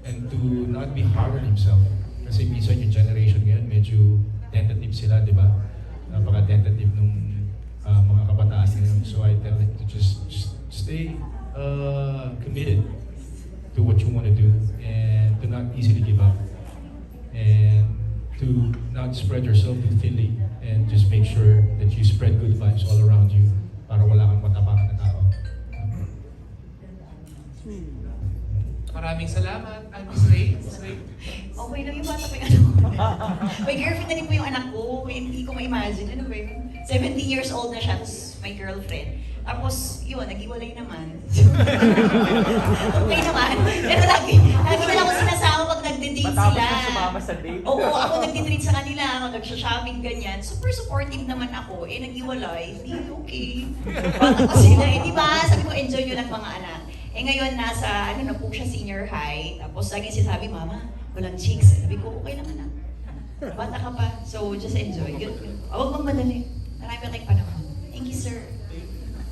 and to not be hard on himself. Kasi minsan yung generation ngayon, medyo tentative sila, di ba? Napaka-tentative nung mga kabataan ngayon. So I tell him to just stay committed to what you want to do, and to not easily give up, and to not spread yourself too thinly, and just make sure that you spread good vibes all around you para wala kang matapakan na tao. Maraming salamat. Ay, Miss Ray. Okay lang yung bata pa yung ano. May girlfriend na rin po yung anak ko. Hindi ko ma-imagine. Ano ba yun? 17 years old na siya, tapos may girlfriend. Tapos, yun, nag-iwalay naman. Okay naman. Pero lagi nila ako sinasama pag nagde-date sila. Matapos na sumama sa date. Oo, ako nagdi-treat sa kanila, ako nagsha-shopping, ganyan. Super supportive naman ako. Nag-iwalay. Hindi, okay. Bata pa sila. Di ba? Sabi ko, enjoy nyo lang mga anak. Ngayon, nasa, na po siya, senior high. Tapos, lagi sinasabi, Mama, walang chicks. Sabi ko, okay lang anak. Bata ka pa. So, just enjoy. Yun. Huwag mong madali. Marami tayong panahon. Thank you, sir.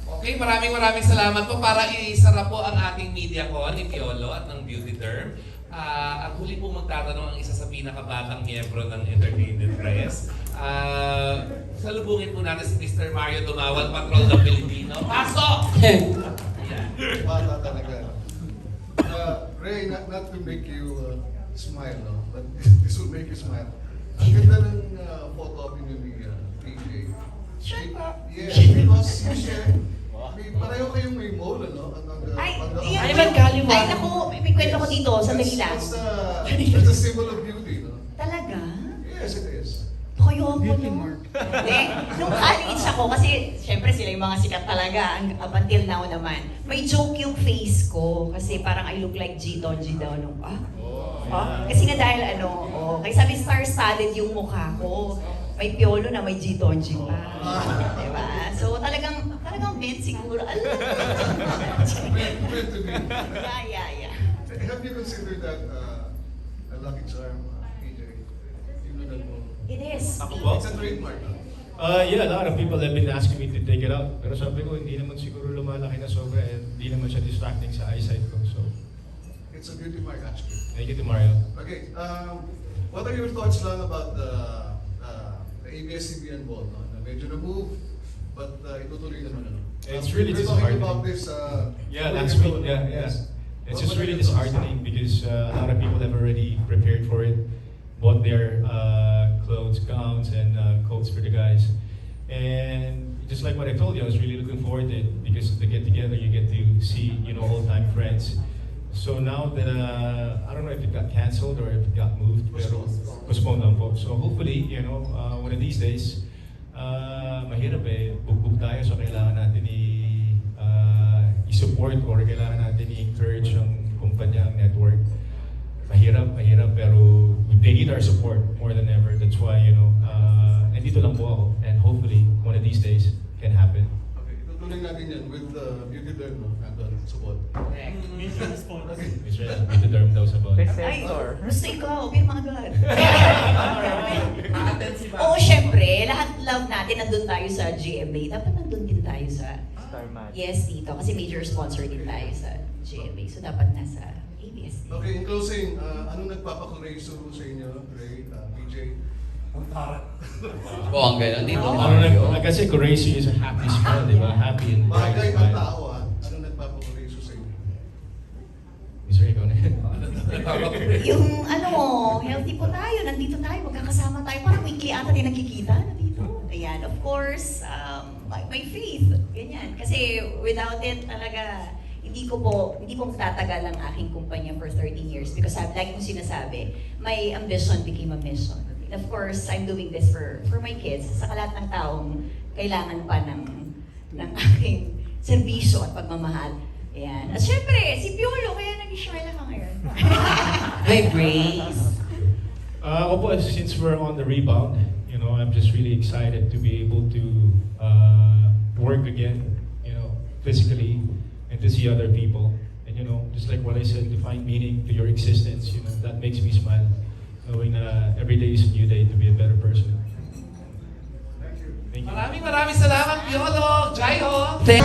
Okay, maraming salamat po. Para isara po ang ating media call ni Piolo at ng Beautederm. Ang huli po magtatanong ang isa sa pinakabatang miyembro ng Entertainment Press. Salubungin po natin si Mr. Mario Dumawal, Patrol ng Pilipino. Pasok! Bata talaga. Ray, not to make you smile, no? But this will make you smile. Ang ganda ng photo op niyo ni PJ. Shut up! Yeah, because you share, pareho kayong may mole, no? Ay, Ay, magkaliwa. Ay, naku, may kwento ko dito. Sandali lang. That's a symbol of beauty, no? Talaga? Yes, it is. Ayoko, no? Hindi. Nung college ako, kasi syempre sila yung mga sikat talaga, up until now naman. May joke yung face ko, kasi parang I look like G Donji daw nung, Kasi nga dahil kaya sabi star-studded yung mukha ko. May Piolo na may G Donji pa. Diba? So talagang meant siguro. Meant to be. Yeah. Have you considered that a lucky charm, PJ? You know that mole? It is. It's a trademark, no? Yeah, a lot of people have been asking me to take it out. Pero sabi ko, hindi naman siguro lumalaki na sobra, and hindi naman siya distracting sa eyesight ko. So, It's a beauty mark, actually. thank you to Mario. Okay, what are your thoughts lang about the ABS-CBN ball? No? Na medyo na-move, but itutuloy naman, ano? It's really We're talking disheartening. about this, Yeah, last week, yeah. It's just really disheartening because a lot of people have already prepared for it, bought their clothes, gowns, and coats for the guys. And just like what I told you, I was really looking forward to it because the get-together, you get to see, old-time friends. So now that, I don't know if it got canceled or if it got moved, pero postponed lang po. So hopefully, one of these days, mahirap bugbog tayo, so kailangan natin i-support or kailangan natin i-encourage ang kumpanya, ang network. Mahirap, pero they need our support more than ever. That's why, nandito lang po ako, and hopefully, one of these days, can happen. Okay, itutuloy natin yan with Beautederm, no? Nandun, support. Mission response. Israel, Beautederm daw sa body. Ay, gusto ikaw, pirma agad. Oo, syempre, lahat love natin nandun tayo sa GMA. Dapat nandun din tayo sa Yes, dito. Kasi major sponsor din tayo sa GMA. So, dapat nasa ABS. Okay, in closing, anong nagpapakureso sa inyo, Ray, PJ? Ang gano'n dito, Mario. Kasi Coracio is a happy smile, di ba? Happy and bright Bagay ang smile. tao, anong nagpapakureso sa inyo? Mr. Ikaw na yan. Yung healthy po tayo, nandito tayo, magkakasama tayo, parang weekly ata din nagkikita, nandito. Ayan, of course, my faith, ganyan. Kasi without it talaga, hindi po tatagal ang aking kumpanya for 13 years because like yung sinasabi, my ambition became a mission. And of course, I'm doing this for my kids, sa lahat ng taong kailangan pa ng aking serbisyo at pagmamahal. Ayan. At syempre, si Piolo, kaya nag-share ka ngayon. Hi, Grace. Ako po, since we're on the rebound, I'm just really excited to be able to work again, physically, and to see other people. And just like what I said, to find meaning to your existence, that makes me smile. Knowing every day is a new day to be a better person. Thank you. Maraming salamat, Piolo! Jai ho! Thank